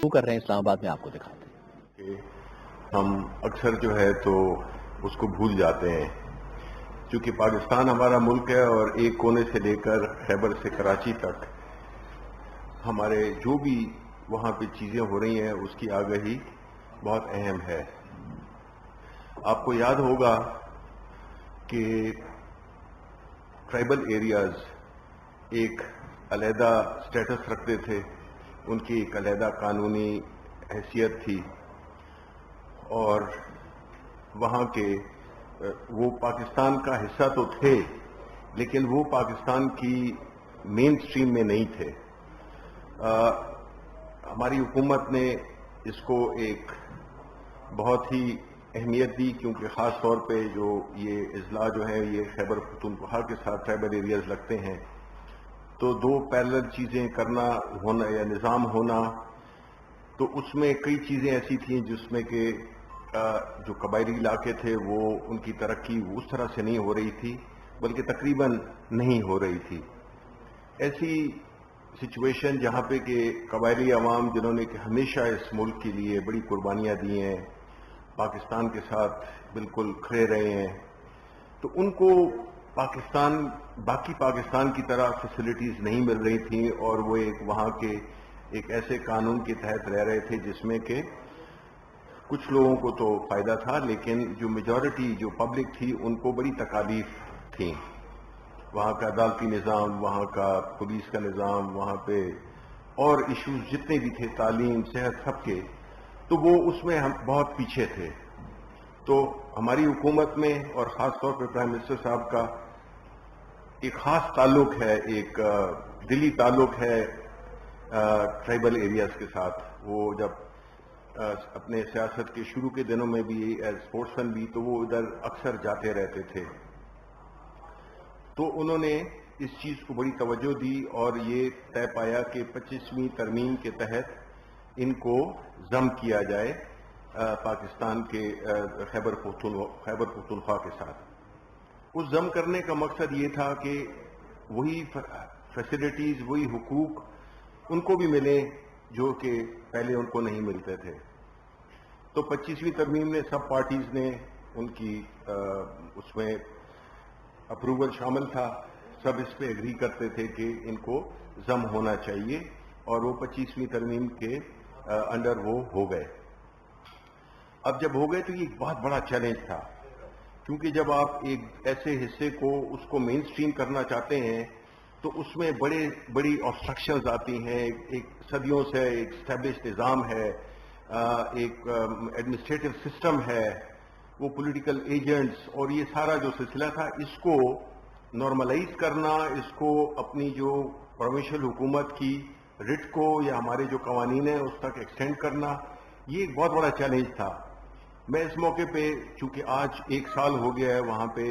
کر رہے ہیں اسلام آباد میں، آپ کو دکھاتے ہیں کہ ہم اکثر جو ہے تو اس کو بھول جاتے ہیں، چونکہ پاکستان ہمارا ملک ہے اور ایک کونے سے لے کر خیبر سے کراچی تک ہمارے جو بھی وہاں پہ چیزیں ہو رہی ہیں اس کی آگاہی بہت اہم ہے۔ آپ کو یاد ہوگا کہ ٹرائبل ایریاز ایک علیحدہ سٹیٹس رکھتے تھے، ان کی ایک علیحدہ قانونی حیثیت تھی، اور وہاں کے وہ پاکستان کا حصہ تو تھے لیکن وہ پاکستان کی مین سٹریم میں نہیں تھے۔ ہماری حکومت نے اس کو ایک بہت ہی اہمیت دی، کیونکہ خاص طور پہ جو یہ اضلاع جو ہیں یہ خیبر پختونخوا کے ساتھ ٹرائبل ایریاز لگتے ہیں، تو دو پیرلل چیزیں کرنا ہونا یا نظام ہونا، تو اس میں کئی چیزیں ایسی تھیں جس میں کہ جو قبائلی علاقے تھے وہ ان کی ترقی اس طرح سے نہیں ہو رہی تھی، بلکہ تقریباً نہیں ہو رہی تھی۔ ایسی سچویشن جہاں پہ کہ قبائلی عوام جنہوں نے کہ ہمیشہ اس ملک کے لیے بڑی قربانیاں دی ہیں، پاکستان کے ساتھ بالکل کھڑے رہے ہیں، تو ان کو باقی پاکستان کی طرح فیسلٹیز نہیں مل رہی تھیں، اور وہ وہاں کے ایک ایسے قانون کے تحت رہ رہے تھے جس میں کہ کچھ لوگوں کو تو فائدہ تھا، لیکن جو میجورٹی جو پبلک تھی ان کو بڑی تکالیف تھیں۔ وہاں کا عدالتی نظام، وہاں کا پولیس کا نظام، وہاں پہ اور ایشوز جتنے بھی تھے، تعلیم، صحت، سب کے، تو وہ اس میں ہم بہت پیچھے تھے۔ تو ہماری حکومت میں اور خاص طور پہ پرائم منسٹر صاحب کا ایک خاص تعلق ہے، ایک دلی تعلق ہے ٹرائبل ایریاز کے ساتھ۔ وہ جب اپنے سیاست کے شروع کے دنوں میں بھی ایز اسپورٹسمین بھی، تو وہ ادھر اکثر جاتے رہتے تھے، تو انہوں نے اس چیز کو بڑی توجہ دی اور یہ طے پایا کہ 25ویں ترمیم کے تحت ان کو ضم کیا جائے پاکستان کے خیبر پختونخوا کے ساتھ۔ اس ضم کرنے کا مقصد یہ تھا کہ وہی فیسلٹیز، وہی حقوق ان کو بھی ملیں جو کہ پہلے ان کو نہیں ملتے تھے۔ تو 25ویں ترمیم نے سب پارٹیز نے ان کی اس میں اپروول شامل تھا، سب اس پہ ایگری کرتے تھے کہ ان کو ضم ہونا چاہیے، اور وہ 25ویں ترمیم کے انڈر وہ ہو گئے۔ اب جب ہو گئے تو یہ ایک بہت بڑا چیلنج تھا، کیونکہ جب آپ ایک ایسے حصے کو اس کو مین سٹریم کرنا چاہتے ہیں تو اس میں بڑی آبسٹرکشنز آتی ہیں۔ ایک صدیوں سے ایک اسٹیبلش نظام ہے، ایک ایڈمنسٹریٹو سسٹم ہے، وہ پولیٹیکل ایجنٹس، اور یہ سارا جو سلسلہ تھا اس کو نارملائز کرنا، اس کو اپنی جو پروونشل حکومت کی رٹ کو یا ہمارے جو قوانین ہیں اس تک ایکسٹینڈ کرنا، یہ ایک بہت بڑا چیلنج تھا۔ میں اس موقع پہ، چونکہ آج 1 سال ہو گیا ہے وہاں پہ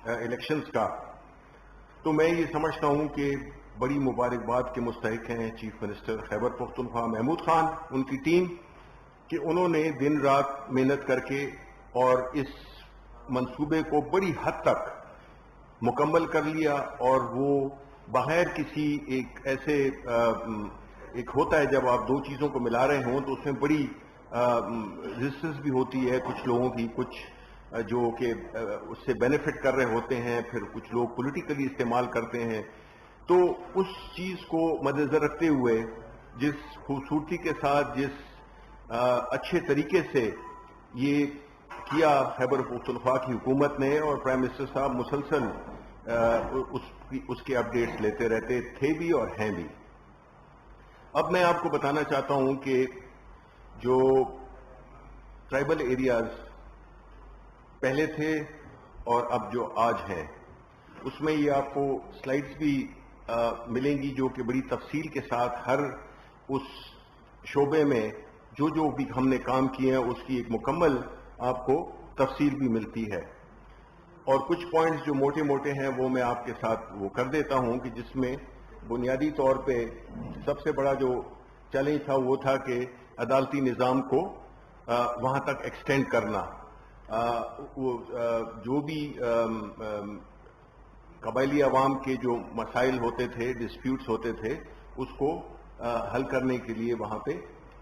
الیکشنز کا، تو میں یہ سمجھتا ہوں کہ بڑی مبارکباد کے مستحق ہیں چیف منسٹر خیبر پختونخوا محمود خان، ان کی ٹیم، کہ انہوں نے دن رات محنت کر کے اور اس منصوبے کو بڑی حد تک مکمل کر لیا، اور وہ بغیر کسی ایک ایسے ایک ہوتا ہے جب آپ دو چیزوں کو ملا رہے ہوں تو اس میں بڑی ریزسٹنس بھی ہوتی ہے کچھ لوگوں کی، کچھ جو کہ اس سے بینیفٹ کر رہے ہوتے ہیں، پھر کچھ لوگ پولیٹیکلی استعمال کرتے ہیں۔ تو اس چیز کو مد نظر رکھتے ہوئے جس خوبصورتی کے ساتھ، جس اچھے طریقے سے یہ کیا خیبر پختونخوا کی حکومت نے، اور پرائم منسٹر صاحب مسلسل اس کے اپڈیٹس لیتے رہتے تھے بھی اور ہیں بھی۔ اب میں آپ کو بتانا چاہتا ہوں کہ جو ٹرائبل ایریاز پہلے تھے اور اب جو آج ہیں، اس میں یہ آپ کو سلائیڈز بھی ملیں گی جو کہ بڑی تفصیل کے ساتھ ہر اس شعبے میں جو بھی ہم نے کام کیے ہیں اس کی ایک مکمل آپ کو تفصیل بھی ملتی ہے۔ اور کچھ پوائنٹس جو موٹے موٹے ہیں وہ میں آپ کے ساتھ وہ کر دیتا ہوں، کہ جس میں بنیادی طور پہ سب سے بڑا جو چیلنج تھا وہ تھا کہ عدالتی نظام کو وہاں تک ایکسٹینڈ کرنا۔ جو بھی قبائلی عوام کے جو مسائل ہوتے تھے، ڈسپیوٹس ہوتے تھے، اس کو حل کرنے کے لیے وہاں پہ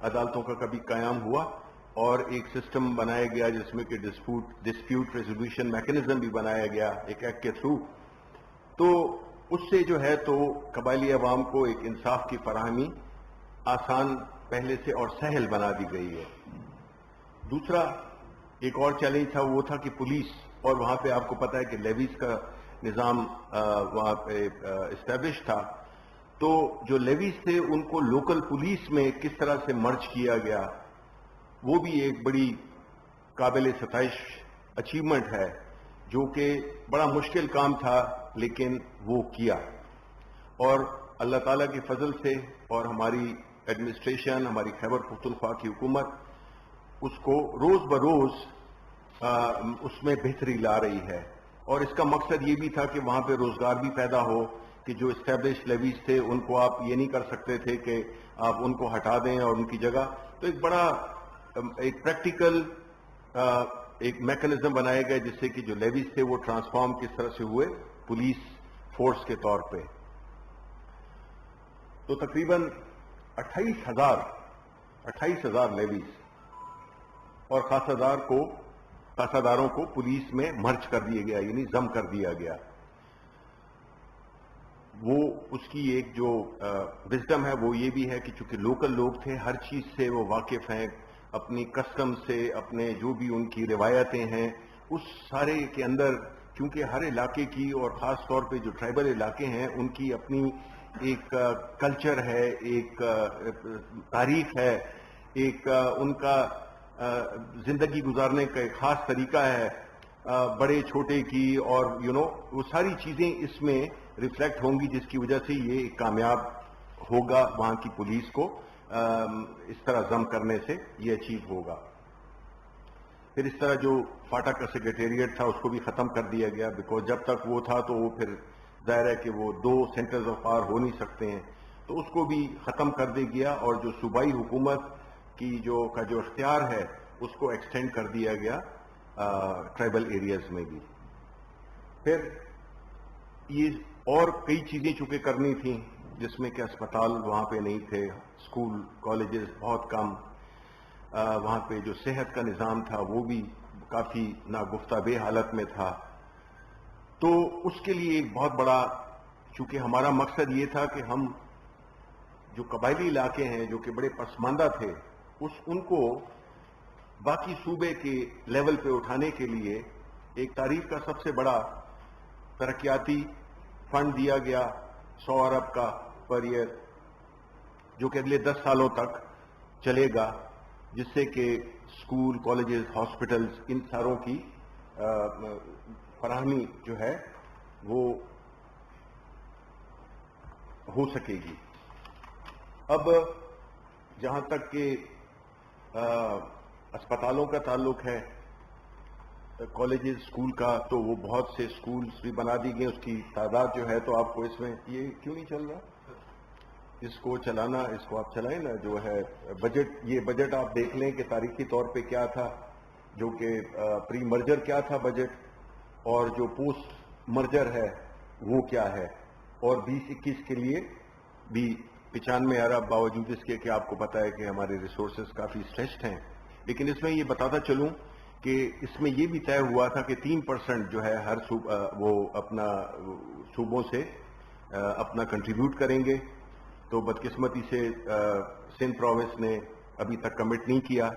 عدالتوں کا کبھی قیام ہوا اور ایک سسٹم بنایا گیا جس میں کہ ڈسپیوٹ ریزولوشن میکنزم بھی بنایا گیا ایک ایکٹ کے تھرو. تو اس سے جو ہے تو قبائلی عوام کو ایک انصاف کی فراہمی آسان پہلے سے اور سہل بنا دی گئی ہے. دوسرا ایک اور چیلنج تھا، وہ تھا کہ پولیس، اور وہاں پہ آپ کو پتا ہے کہ لیویز کا نظام وہاں پہ اسٹیبلش تھا، تو جو لیویز تھے ان کو لوکل پولیس میں کس طرح سے مرج کیا گیا، وہ بھی ایک بڑی قابل ستائش اچیومنٹ ہے، جو کہ بڑا مشکل کام تھا لیکن وہ کیا. اور اللہ تعالیٰ کے فضل سے اور ہماری ایڈمنسٹریشن، ہماری خیبر پختونخوا کی حکومت اس کو روز بروز اس میں بہتری لا رہی ہے. اور اس کا مقصد یہ بھی تھا کہ وہاں پہ روزگار بھی پیدا ہو، کہ جو اسٹیبلش لیویز تھے ان کو آپ یہ نہیں کر سکتے تھے کہ آپ ان کو ہٹا دیں اور ان کی جگہ، تو ایک بڑا ایک پریکٹیکل ایک میکنزم بنایا گیا جس سے کہ جو لیویز تھے وہ ٹرانسفارم کس طرح سے ہوئے پولیس فورس کے طور پہ. تو تقریباً 28,000 لیویز اور خاصاداروں کو پولیس میں مرج کر دیا گیا، یعنی ضم کر دیا گیا. وہ اس کی ایک جو وزڈم ہے وہ یہ بھی ہے کہ چونکہ لوکل لوگ تھے، ہر چیز سے وہ واقف ہیں، اپنی کسٹم سے، اپنے جو بھی ان کی روایتیں ہیں اس سارے کے اندر، کیونکہ ہر علاقے کی اور خاص طور پہ جو ٹرائبل علاقے ہیں ان کی اپنی ایک کلچر ہے، ایک تاریخ ہے، ایک ان کا زندگی گزارنے کا ایک خاص طریقہ ہے، بڑے چھوٹے کی، اور وہ ساری چیزیں اس میں ریفلیکٹ ہوں گی، جس کی وجہ سے یہ کامیاب ہوگا وہاں کی پولیس کو اس طرح ضم کرنے سے یہ اچیو ہوگا. پھر اس طرح جو فاٹا کا سیکریٹریٹ تھا اس کو بھی ختم کر دیا گیا، بیکاز جب تک وہ تھا تو وہ پھر ظاہر ہے کہ وہ 2 سینٹرز آف پاور ہو نہیں سکتے ہیں، تو اس کو بھی ختم کر دیا گیا. اور جو صوبائی حکومت کی جو اختیار ہے اس کو ایکسٹینڈ کر دیا گیا ٹرائبل ایریاز میں بھی. پھر یہ اور کئی چیزیں چونکہ کرنی تھیں، جس میں کہ اسپتال وہاں پہ نہیں تھے، اسکول کالجز بہت کم، وہاں پہ جو صحت کا نظام تھا وہ بھی کافی ناگفتہ بے حالت میں تھا. تو اس کے لیے ایک بہت بڑا، چونکہ ہمارا مقصد یہ تھا کہ ہم جو قبائلی علاقے ہیں جو کہ بڑے پسماندہ تھے ان کو باقی صوبے کے لیول پہ اٹھانے کے لیے ایک تاریخ کا سب سے بڑا ترقیاتی فنڈ دیا گیا 100 ارب کا پر ایئر، جو کہ اگلے 10 سالوں تک چلے گا، جس سے کہ اسکول کالجز ہاسپٹلز ان ساروں کی فراہمی جو ہے وہ ہو سکے گی. اب جہاں تک کہ اسپتالوں کا تعلق ہے، کالجز اسکول کا، تو وہ بہت سے اسکولز بھی بنا دی گئے. اس کی تعداد جو ہے تو آپ کو اس میں یہ کیوں نہیں چل رہا، اس کو چلانا، اس کو آپ چلائیں نا. جو ہے بجٹ، یہ بجٹ آپ دیکھ لیں کہ تاریخی طور پہ کیا تھا، جو کہ پری مرجر کیا تھا بجٹ، اور جو پوسٹ مرجر ہے وہ کیا ہے. اور 20-21 کے لیے بھی 95 ارب، باوجود اس کے کہ آپ کو پتا ہے کہ ہمارے ریسورسز کافی اسٹریچڈ ہیں. لیکن اس میں یہ بتاتا چلوں کہ اس میں یہ بھی طے ہوا تھا کہ 3% جو ہے ہر وہ اپنا صوبوں سے اپنا کنٹریبیوٹ کریں گے. تو بدقسمتی سے سندھ پروونس نے ابھی تک کمٹ نہیں کیا،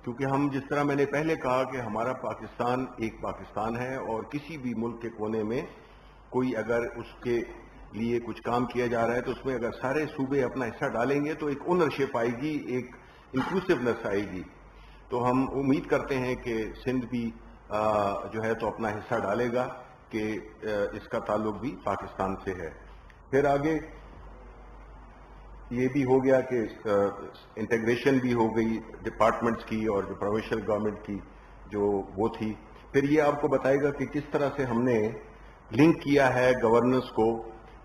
کیونکہ ہم، جس طرح میں نے پہلے کہا کہ ہمارا پاکستان ایک پاکستان ہے، اور کسی بھی ملک کے کونے میں کوئی اگر اس کے لیے کچھ کام کیا جا رہا ہے تو اس میں اگر سارے صوبے اپنا حصہ ڈالیں گے تو ایک اونرشپ آئے گی، ایک انکلوسیونیس آئے گی. تو ہم امید کرتے ہیں کہ سندھ بھی جو ہے تو اپنا حصہ ڈالے گا، کہ اس کا تعلق بھی پاکستان سے ہے. پھر آگے یہ بھی ہو گیا کہ انٹیگریشن بھی ہو گئی ڈپارٹمنٹس کی اور جو پروونشل گورنمنٹ کی جو وہ تھی. پھر یہ آپ کو بتائے گا کہ کس طرح سے ہم نے لنک کیا ہے گورننس کو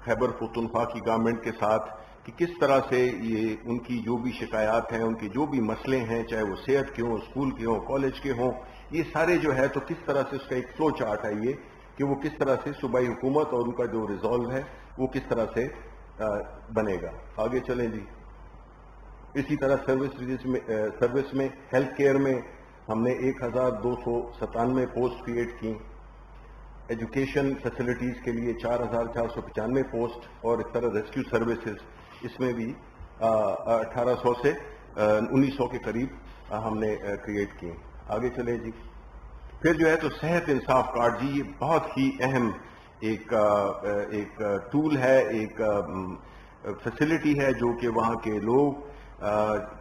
خیبر پختونخوا کی گورنمنٹ کے ساتھ، کہ کس طرح سے یہ ان کی جو بھی شکایات ہیں، ان کے جو بھی مسئلے ہیں، چاہے وہ صحت کے ہوں، اسکول کے ہوں، کالج کے ہوں، یہ سارے جو ہے تو کس طرح سے اس کا ایک فلو چارٹ ہے یہ، کہ وہ کس طرح سے صوبائی حکومت اور ان کا جو ریزالو ہے وہ کس طرح سے بنے گا. آگے چلیں جی. اسی طرح سروس میں ہیلتھ کیئر میں ہم نے 1297 پوسٹ کریٹ کی. ایجوکیشن فیسلٹیز کے لیے 4495 پوسٹ, اور اس طرح ریسکیو سروسز اس میں بھی 1800 سے 1900 کے قریب ہم نے کریٹ کیے. آگے چلیں جی. پھر جو ہے تو صحت انصاف کارڈ, جی یہ بہت ہی اہم ایک ٹول ہے, ایک فیسلٹی ہے جو کہ وہاں کے لوگ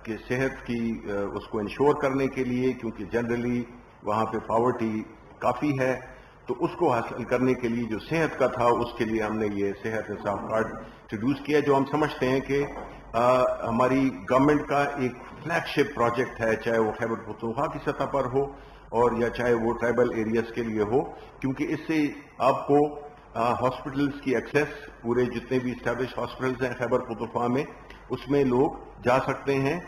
کہ صحت کی اس کو انشور کرنے کے لیے, کیونکہ جنرلی وہاں پہ پاورٹی کافی ہے, تو اس کو حاصل کرنے کے لیے جو صحت کا تھا اس کے لیے ہم نے یہ صحت انصاف کارڈ انٹروڈیوس کیا, جو ہم سمجھتے ہیں کہ ہماری گورنمنٹ کا ایک فلیگ شپ پروجیکٹ ہے, چاہے وہ خیبر پختونخوا کی سطح پر ہو اور یا چاہے وہ ٹرائبل ایریاز کے لیے ہو, کیونکہ اس سے آپ کو ہاسپٹلس کی ایکسیس, پورے جتنے بھی اسٹیبلش ہاسپٹلس ہیں خیبر پختونخوا میں, اس میں لوگ جا سکتے ہیں,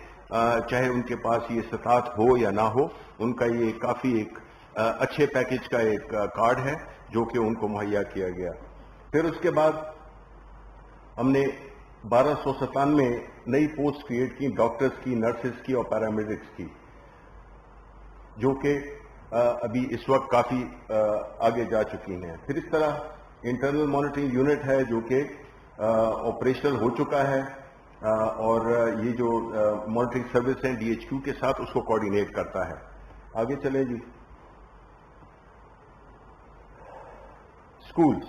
چاہے ان کے پاس یہ استطاعت ہو یا نہ ہو. ان کا یہ کافی ایک اچھے پیکج کا ایک کارڈ ہے جو کہ ان کو مہیا کیا گیا. پھر اس کے بعد ہم نے 1297 نئی پوسٹ کریٹ کی, ڈاکٹرز کی, نرسز کی اور پیرامیڈکس کی, جو کہ ابھی اس وقت کافی آگے جا چکی ہیں. پھر اس طرح انٹرنل مانیٹرنگ یونٹ ہے جو کہ آپریشنل ہو چکا ہے, اور یہ جو مانیٹرنگ سروس ہیں DHQ کے ساتھ اس کو کوآرڈینیٹ کرتا ہے. آگے چلیں جی. سکولز,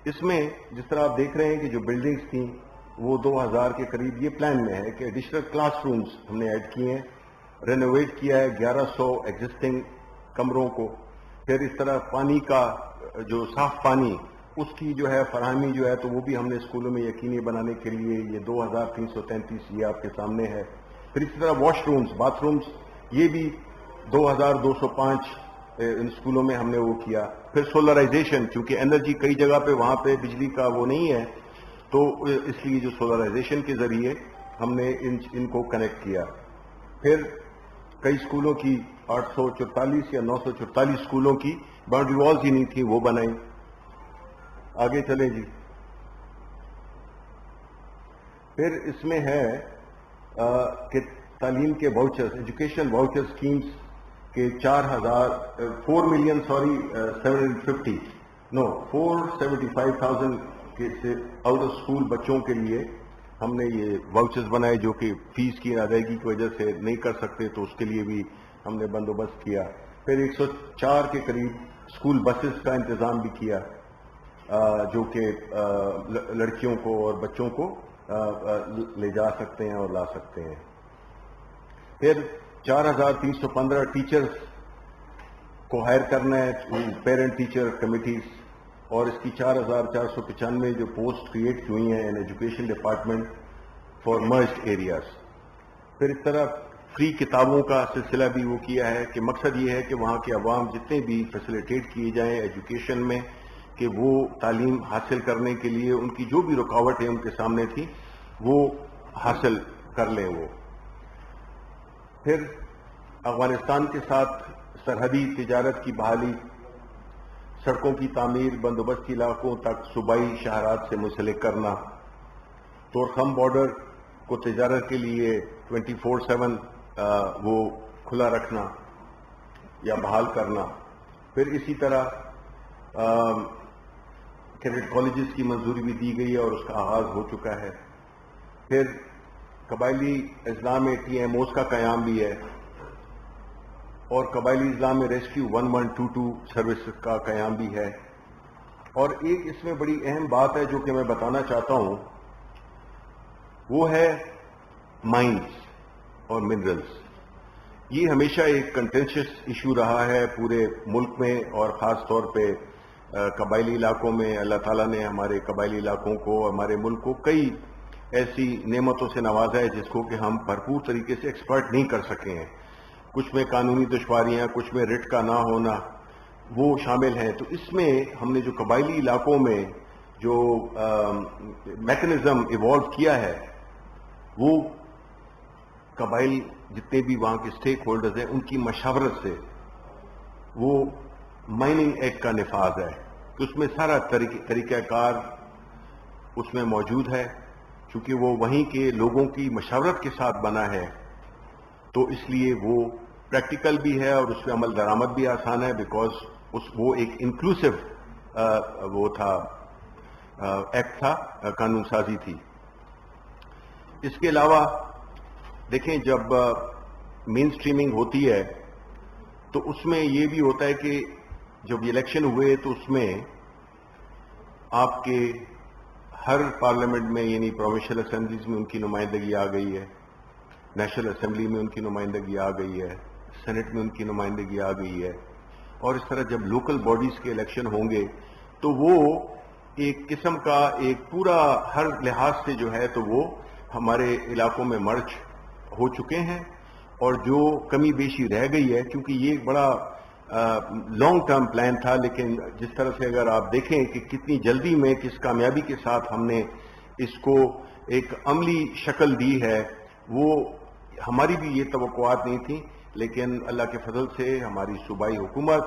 اس میں جس طرح آپ دیکھ رہے ہیں کہ جو بلڈنگز تھیں وہ 2000 کے قریب یہ پلان میں ہے کہ ایڈیشنل کلاس رومز ہم نے ایڈ کیے ہیں, رینوویٹ کیا ہے 1100 ایگزسٹنگ کمروں کو. پھر اس طرح پانی کا جو صاف پانی اس کی جو ہے فراہمی جو ہے تو وہ بھی ہم نے اسکولوں میں یقینی بنانے کے لیے یہ 2333 یہ آپ کے سامنے ہے. پھر اسی طرح واش رومز, باتھ رومز, یہ بھی 2205 ان اسکولوں میں ہم نے وہ کیا. پھر سولرائزیشن, کیونکہ انرجی کئی جگہ پہ وہاں پہ بجلی کا وہ نہیں ہے, تو اس لیے جو سولرائزیشن کے ذریعے ہم نے ان کو کنیکٹ کیا. پھر کئی اسکولوں کی 844 یا 944 اسکولوں کی باؤنڈری والز ہی نہیں تھی, وہ بنائی. آگے چلیں جی. پھر اس میں ہے کہ تعلیم کے واؤچرز, ایجوکیشن واؤچر اسکیمز کے 475,000 کے سے آؤٹ آف اسکول بچوں کے لیے ہم نے یہ واؤچرز بنائے, جو کہ فیس کی ادائیگی کی وجہ سے نہیں کر سکتے, تو اس کے لیے بھی ہم نے بندوبست کیا. پھر 104 کے قریب اسکول بسز کا انتظام بھی کیا, جو کہ لڑکیوں کو اور بچوں کو لے جا سکتے ہیں اور لا سکتے ہیں. پھر 4315 ٹیچرز کو ہائر کرنا ہے, پیرنٹ ٹیچر کمیٹیز, اور اس کی 4495 جو پوسٹ کریٹ ہوئی ہیں ان education department for merged areas. پھر اس طرح فری کتابوں کا سلسلہ بھی وہ کیا ہے کہ مقصد یہ ہے کہ وہاں کے عوام جتنے بھی فیسیلیٹیٹ کیے جائیں ایجوکیشن میں, کہ وہ تعلیم حاصل کرنے کے لیے ان کی جو بھی رکاوٹیں ان کے سامنے تھی وہ حاصل کر لیں وہ. پھر افغانستان کے ساتھ سرحدی تجارت کی بحالی, سڑکوں کی تعمیر, بندوبستی علاقوں تک صوبائی شاہراہات سے منسلک کرنا, طورخم بارڈر کو تجارت کے لیے 24/7 وہ کھلا رکھنا یا بحال کرنا. پھر اسی طرح کیڈٹ کالجز کی منظوری بھی دی گئی ہے اور اس کا آغاز ہو چکا ہے. پھر قبائلی اضلاع میں TMOs کا قیام بھی ہے, اور قبائلی اضلاع میں ریسکیو 1122 سروس کا قیام بھی ہے. اور ایک اس میں بڑی اہم بات ہے جو کہ میں بتانا چاہتا ہوں, وہ ہے مائنز اور منرلز. یہ ہمیشہ ایک کنٹینشس ایشو رہا ہے پورے ملک میں, اور خاص طور پہ قبائلی علاقوں میں. اللہ تعالیٰ نے ہمارے قبائلی علاقوں کو, ہمارے ملک کو کئی ایسی نعمتوں سے نوازا ہے جس کو کہ ہم بھرپور طریقے سے ایکسپلائٹ نہیں کر سکے ہیں. کچھ میں قانونی دشواریاں, کچھ میں رٹ کا نہ ہونا, وہ شامل ہیں. تو اس میں ہم نے جو قبائلی علاقوں میں جو میکنزم ایوالو کیا ہے, وہ قبائل جتنے بھی وہاں کے سٹیک ہولڈرز ہیں ان کی مشاورت سے وہ مائننگ ایکٹ کا نفاذ ہے. کہ اس میں سارا طریقہ کار اس میں موجود ہے. چونکہ وہ وہیں کے لوگوں کی مشاورت کے ساتھ بنا ہے تو اس لیے وہ پریکٹیکل بھی ہے اور اس پہ عمل درآمد بھی آسان ہے، بیکاز وہ ایک انکلوسیو وہ تھا ایکٹ تھا، قانون سازی تھی۔ اس کے علاوہ دیکھیں جب مین سٹریمنگ ہوتی ہے تو اس میں یہ بھی ہوتا ہے کہ جب الیکشن ہوئے تو اس میں آپ کے ہر پارلیمنٹ میں یعنی پروونشل اسمبلیز میں ان کی نمائندگی آ گئی ہے، نیشنل اسمبلی میں ان کی نمائندگی آ گئی ہے، سینٹ میں ان کی نمائندگی آ گئی ہے، اور اس طرح جب لوکل باڈیز کے الیکشن ہوں گے تو وہ ایک قسم کا ایک پورا ہر لحاظ سے جو ہے تو وہ ہمارے علاقوں میں مرج ہو چکے ہیں، اور جو کمی بیشی رہ گئی ہے کیونکہ یہ ایک بڑا لانگ ٹرم پلان تھا، لیکن جس طرح سے اگر آپ دیکھیں کہ کتنی جلدی میں کس کامیابی کے ساتھ ہم نے اس کو ایک عملی شکل دی ہے، وہ ہماری بھی یہ توقعات نہیں تھیں، لیکن اللہ کے فضل سے ہماری صوبائی حکومت،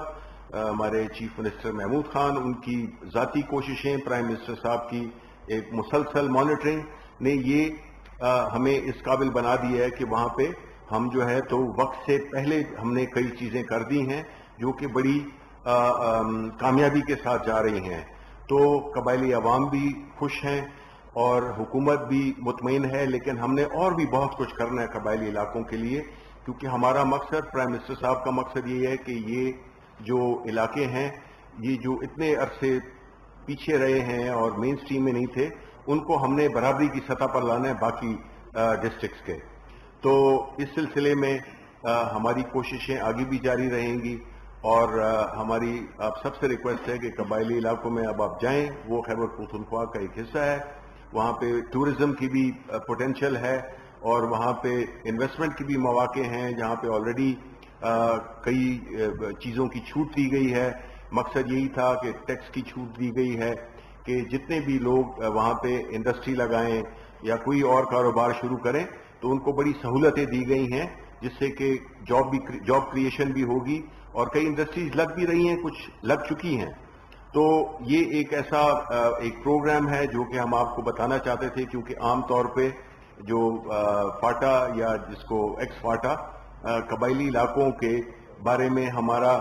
ہمارے چیف منسٹر محمود خان، ان کی ذاتی کوششیں، پرائم منسٹر صاحب کی ایک مسلسل مانیٹرنگ نے یہ ہمیں اس قابل بنا دی ہے کہ وہاں پہ ہم جو ہے تو وقت سے پہلے ہم نے کئی چیزیں کر دی ہیں جو کہ بڑی کامیابی کے ساتھ جا رہی ہیں، تو قبائلی عوام بھی خوش ہیں اور حکومت بھی مطمئن ہے، لیکن ہم نے اور بھی بہت کچھ کرنا ہے قبائلی علاقوں کے لیے، کیونکہ ہمارا مقصد، پرائم منسٹر صاحب کا مقصد یہ ہے کہ یہ جو علاقے ہیں، یہ جو اتنے عرصے پیچھے رہے ہیں اور مین سٹریم میں نہیں تھے، ان کو ہم نے برابری کی سطح پر لانا ہے باقی ڈسٹرکٹس کے۔ تو اس سلسلے میں ہماری کوششیں آگے بھی جاری رہیں گی، اور ہماری آپ سب سے ریکویسٹ ہے کہ قبائلی علاقوں میں اب آپ جائیں، وہ خیبر پختونخوا کا ایک حصہ ہے، وہاں پہ ٹورزم کی بھی پوٹینشیل ہے اور وہاں پہ انویسٹمنٹ کی بھی مواقع ہیں، جہاں پہ آلریڈی کئی چیزوں کی چھوٹ دی گئی ہے۔ مقصد یہی تھا کہ ٹیکس کی چھوٹ دی گئی ہے کہ جتنے بھی لوگ وہاں پہ انڈسٹری لگائیں یا کوئی اور کاروبار شروع کریں تو ان کو بڑی سہولتیں دی گئی ہیں، جس سے کہ جاب کریشن بھی ہوگی، اور کئی انڈسٹریز لگ بھی رہی ہیں، کچھ لگ چکی ہیں۔ تو یہ ایک ایسا ایک پروگرام ہے جو کہ ہم آپ کو بتانا چاہتے تھے، کیونکہ عام طور پہ جو فاٹا یا جس کو ایکس فاٹا قبائلی علاقوں کے بارے میں ہمارا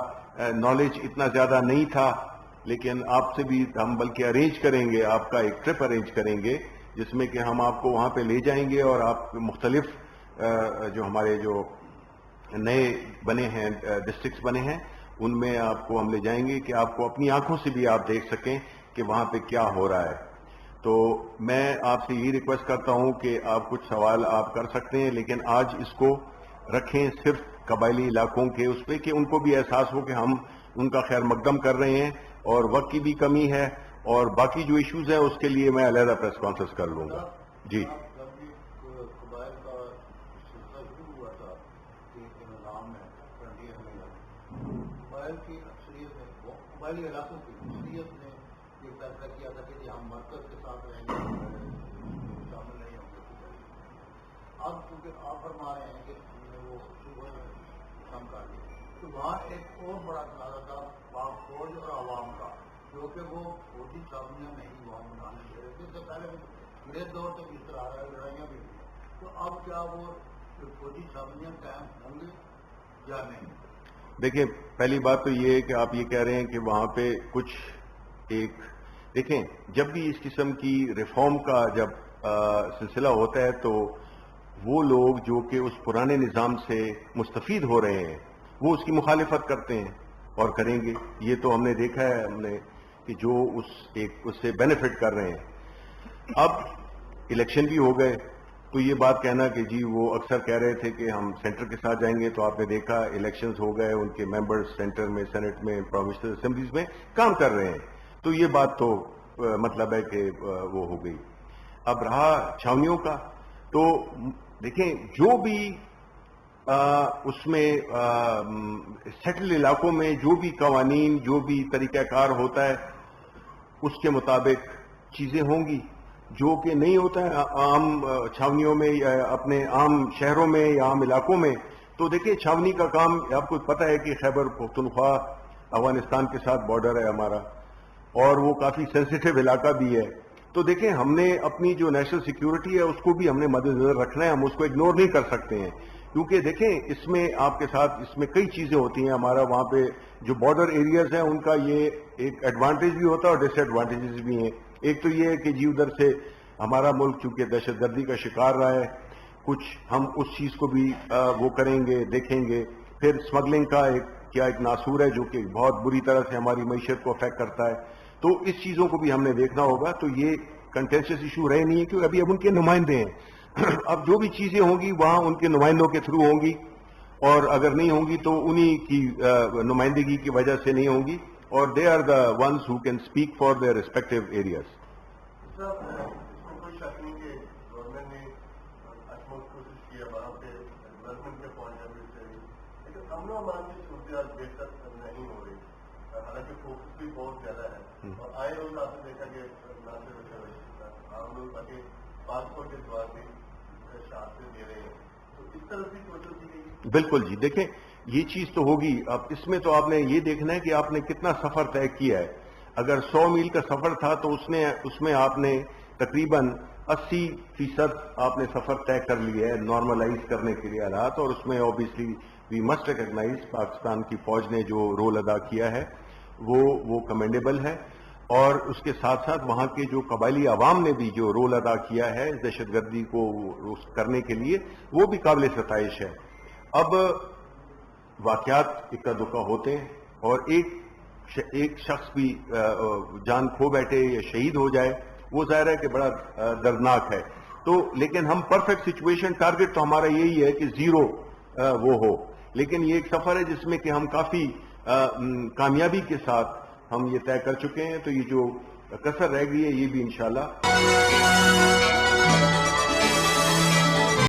نالج اتنا زیادہ نہیں تھا، لیکن آپ سے بھی ہم بلکہ ارینج کریں گے، آپ کا ایک ٹرپ ارینج کریں گے جس میں کہ ہم آپ کو وہاں پہ لے جائیں گے، اور آپ مختلف جو ہمارے جو نئے بنے ہیں ڈسٹرکٹس بنے ہیں ان میں آپ کو ہم لے جائیں گے کہ آپ کو اپنی آنکھوں سے بھی آپ دیکھ سکیں کہ وہاں پہ کیا ہو رہا ہے۔ تو میں آپ سے یہ ریکویسٹ کرتا ہوں کہ آپ کچھ سوال آپ کر سکتے ہیں، لیکن آج اس کو رکھیں صرف قبائلی علاقوں کے اس پہ کہ ان کو بھی احساس ہو کہ ہم ان کا خیر مقدم کر رہے ہیں، اور وقت کی بھی کمی ہے، اور باقی جو ایشوز ہیں اس کے لیے میں علیحدہ پریس کانفرنس کر لوں گا۔ جی قبائلی علاقوں کی اکثریت نے یہ فیصلہ کیا تھا کہ ہم مرکز کے ساتھ رہیں گے، شامل نہیں ہوں گے۔ اب چونکہ آپ فرما رہے ہیں کہ ہم نے وہ صوبہ میں کم کر دیا، تو وہاں ایک اور بڑا تنازع تھا پاک فوج اور عوام کا، جو کہ وہ فوجی سازیاں نہیں وہاں بنانے دے رہے تھے۔ اس سے پہلے میرے دور تک اس طرح لڑائیاں بھی ہوئی، تو اب کیا وہ فوجی سازیاں قائم ہوں گے یا نہیں؟ دیکھیں، پہلی بات تو یہ ہے کہ آپ یہ کہہ رہے ہیں کہ وہاں پہ کچھ ایک دیکھیں، جب بھی اس قسم کی ریفارم کا جب سلسلہ ہوتا ہے تو وہ لوگ جو کہ اس پرانے نظام سے مستفید ہو رہے ہیں وہ اس کی مخالفت کرتے ہیں اور کریں گے۔ یہ تو ہم نے دیکھا ہے، ہم نے کہ جو اس سے بینیفٹ کر رہے ہیں۔ اب الیکشن بھی ہو گئے تو یہ بات کہنا کہ جی وہ اکثر کہہ رہے تھے کہ ہم سینٹر کے ساتھ جائیں گے، تو آپ نے دیکھا الیکشنز ہو گئے، ان کے ممبرز سینٹر میں، سینٹ میں، پروونشل اسمبلیز میں کام کر رہے ہیں، تو یہ بات تو مطلب ہے کہ وہ ہو گئی۔ اب رہا چھاونیوں کا، تو دیکھیں جو بھی اس میں سیٹل علاقوں میں جو بھی قوانین، جو بھی طریقہ کار ہوتا ہے اس کے مطابق چیزیں ہوں گی، جو کہ نہیں ہوتا ہے عام چھاونیوں میں یا اپنے عام شہروں میں یا عام علاقوں میں۔ تو دیکھیں چھاونی کا کام آپ کو پتہ ہے کہ خیبر پختونخوا افغانستان کے ساتھ بارڈر ہے ہمارا، اور وہ کافی سینسیٹیو علاقہ بھی ہے، تو دیکھیں ہم نے اپنی جو نیشنل سیکیورٹی ہے اس کو بھی ہم نے مد نظر رکھنا ہے, ہم اس کو اگنور نہیں کر سکتے ہیں, کیونکہ دیکھیں اس میں آپ کے ساتھ اس میں کئی چیزیں ہوتی ہیں. ہمارا وہاں پہ جو بارڈر ایریاز ہیں ان کا یہ ایک ایڈوانٹیج بھی ہوتا ہے اور ڈس ایڈوانٹیجز بھی ہیں. ایک تو یہ ہے کہ جی ادھر سے ہمارا ملک چونکہ دہشت گردی کا شکار رہا ہے, کچھ ہم اس چیز کو بھی وہ کریں گے, دیکھیں گے. پھر اسمگلنگ کا ایک ناسور ہے جو کہ بہت بری طرح سے ہماری معیشت کو افیکٹ کرتا ہے, تو اس چیزوں کو بھی ہم نے دیکھنا ہوگا. تو یہ کنٹینشس ایشو رہے نہیں ہے کیونکہ ابھی اب ان کے نمائندے ہیں. اب جو بھی چیزیں ہوں گی وہاں ان کے نمائندوں کے تھرو ہوں گی, اور اگر نہیں ہوں گی تو انہی کی نمائندگی کی وجہ سے نہیں ہوں گی, اور they are the ones who can speak for their respective areas. کوئی شک نہیں کہ گورنمنٹ نے اتموسٹ کوشش کی ہے وہاں پہ ڈیولپمنٹ کے پوائنٹ آف ویو سے بھی, لیکن امن و امان کی صورتحال بہتر نہیں ہو رہی, حالانکہ فوکس بھی بہت زیادہ ہے. اور آئے روز آپ نے دیکھا کہ نہ صرف عام لوگ بلکہ پاسپورٹ کے جواب بھی شہادتیں دے رہے ہیں, تو اس طرح کی کوشش کی گئی. بالکل جی, دیکھیں یہ چیز تو ہوگی. اب اس میں تو آپ نے یہ دیکھنا ہے کہ آپ نے کتنا سفر طے کیا ہے. اگر 100 میل کا سفر تھا تو اس میں آپ نے تقریباً 80% آپ نے سفر طے کر لیا ہے نارملائز کرنے کے لیے حالات, اور اس میں obviously we must recognize Pakistan کی فوج نے جو رول ادا کیا ہے وہ کمینڈیبل ہے, اور اس کے ساتھ ساتھ وہاں کے جو قبائلی عوام نے بھی جو رول ادا کیا ہے دہشت گردی کو کرنے کے لیے وہ بھی قابل ستائش ہے. اب واقعات اکا دکا ہوتے ہیں اور ایک شخص بھی جان کھو بیٹھے یا شہید ہو جائے, وہ ظاہر ہے کہ بڑا دردناک ہے. تو لیکن ہم پرفیکٹ سچویشن ٹارگٹ تو ہمارا یہی ہے کہ زیرو وہ ہو, لیکن یہ ایک سفر ہے جس میں کہ ہم کافی کامیابی کے ساتھ ہم یہ طے کر چکے ہیں. تو یہ جو کسر رہ گئی ہے یہ بھی انشاءاللہ